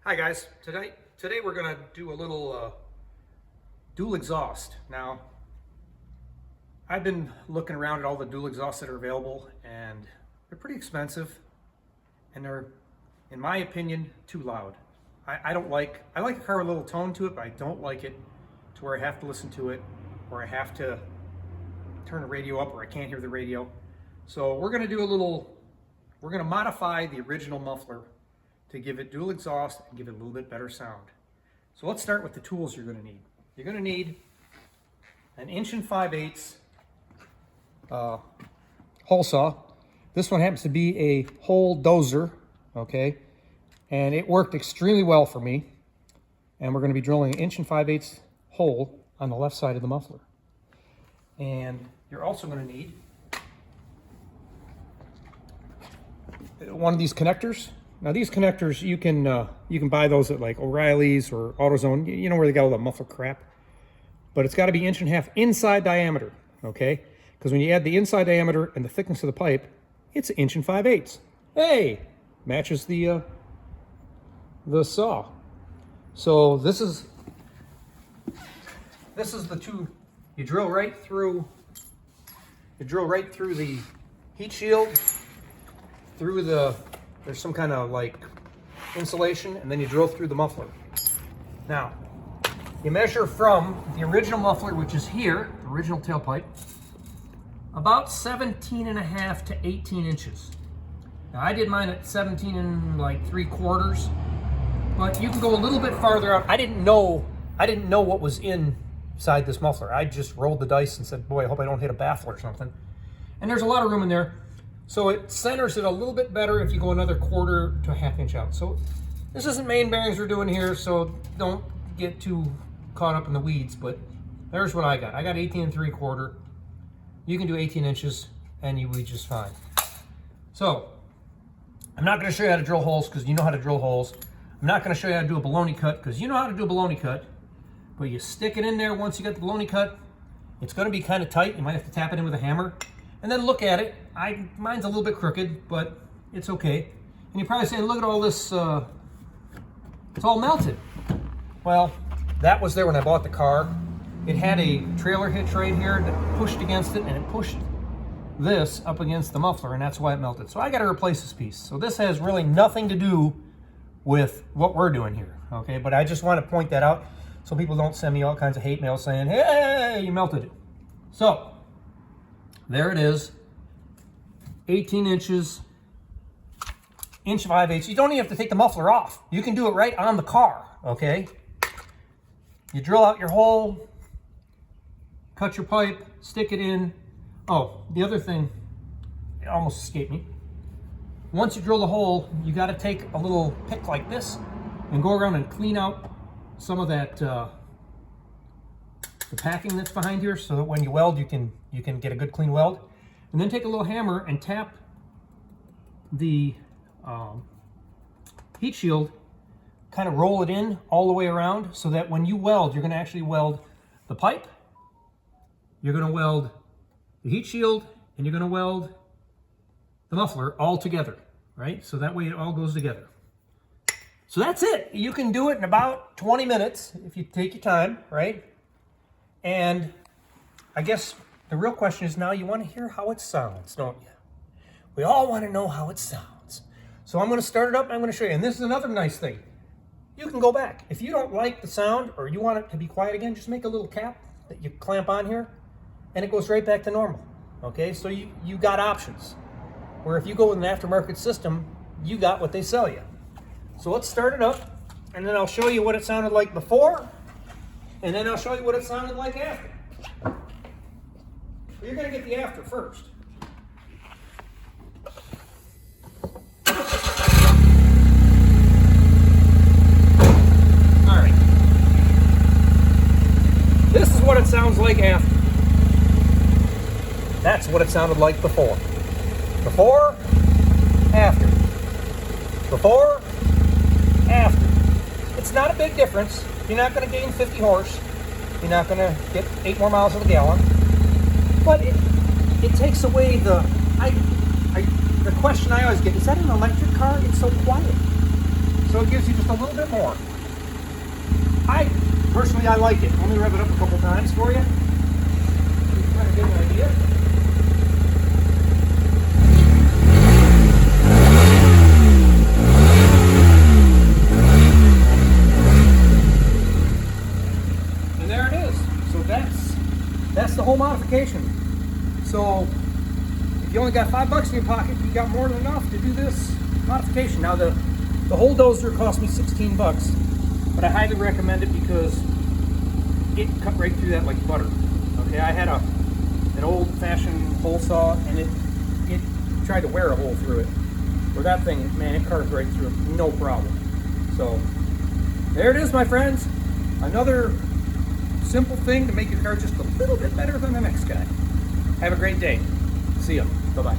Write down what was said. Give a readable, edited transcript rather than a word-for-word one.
Hi guys, today we're going to do a little dual exhaust. Now, I've been looking around at all the dual exhausts that are available, and they're pretty expensive, and they're, in my opinion, too loud. I like a car with a little tone to it, but I don't like it to where I have to listen to it, or I have to turn the radio up, or I can't hear the radio. So we're going to modify the original muffler to give it dual exhaust and give it a little bit better sound. So let's start with the tools you're going to need. You're going to need an 1 5/8 hole saw. This one happens to be a hole dozer, okay? And it worked extremely well for me. And we're going to be drilling an 1 5/8 hole on the left side of the muffler. And you're also going to need one of these connectors. Now these connectors, you can buy those at like O'Reilly's or AutoZone, you know, where they got all the muffler crap. But it's got to be 1 1/2 inch inside diameter, okay? Because when you add the inside diameter and the thickness of the pipe, it's 1 5/8. Hey, matches the saw. So this is the two. You drill right through the heat shield, through there's some kind of like insulation, and then you drill through the muffler. Now, you measure from the original muffler, which is here, the original tailpipe, about 17.5 to 18 inches. Now, I did mine at 17 and like 3/4, but you can go a little bit farther out. I didn't know what was inside this muffler. I just rolled the dice and said, boy, I hope I don't hit a baffle or something. And there's a lot of room in there. So it centers it a little bit better if you go another 1/4 to 1/2 inch out. So this isn't main bearings we're doing here, so don't get too caught up in the weeds, but there's what I got. I got 18 3/4. You can do 18 inches and you'll be just fine. So I'm not going to show you how to drill holes because you know how to drill holes. I'm not going to show you how to do a baloney cut because you know how to do a baloney cut. But you stick it in there once you get the baloney cut. It's going to be kind of tight. You might have to tap it in with a hammer. And then look at it. Mine's a little bit crooked, but it's okay. And you're probably saying, look at all this, it's all melted. Well, that was there when I bought the car. It had a trailer hitch right here that pushed against it, and it pushed this up against the muffler, and that's why it melted. So I got to replace this piece. So this has really nothing to do with what we're doing here, okay? But I just want to point that out so people don't send me all kinds of hate mail saying, hey, you melted it. So there it is, 18 inches, 1 5/8. You don't even have to take the muffler off. You can do it right on the car, okay? You drill out your hole, cut your pipe, stick it in. Oh, the other thing, it almost escaped me. Once you drill the hole, you got to take a little pick like this and go around and clean out some of that the packing that's behind here, so that when you weld, you can get a good clean weld. And then take a little hammer and tap the heat shield, kind of roll it in all the way around, so that when you weld, you're going to actually weld the pipe, you're going to weld the heat shield, and you're going to weld the muffler all together, right? So that way it all goes together. So that's it. You can do it in about 20 minutes if you take your time, right? And I guess the real question is now you want to hear how it sounds, don't you? We all want to know how it sounds. So I'm going to start it up and I'm going to show you. And this is another nice thing. You can go back. If you don't like the sound or you want it to be quiet again, just make a little cap that you clamp on here and it goes right back to normal. Okay, so you got options. Where if you go with an aftermarket system, you got what they sell you. So let's start it up and then I'll show you what it sounded like before. And then I'll show you what it sounded like after. You're going to get the after first. All right. This is what it sounds like after. That's what it sounded like before. Before, after. Before, after. It's not a big difference. You're not going to gain 50 horse. You're not going to get 8 more miles to the gallon. But it takes away the question I always get, is that an electric car? It's so quiet. So it gives you just a little bit more. Personally, I like it. Let me rev it up a couple times for you. So you can kind of get an idea. And there it is. So that's the whole modification. So if you only got $5 in your pocket, you got more than enough to do this modification. Now the whole dozer cost me $16, but I highly recommend it because it cut right through that like butter. Okay, I had an old-fashioned hole saw, and it tried to wear a hole through it. Where that thing, man, it carves right through it, no problem. So there it is, my friends. Another simple thing to make your car just a little bit better than the next guy. Have a great day. See ya. Bye-bye.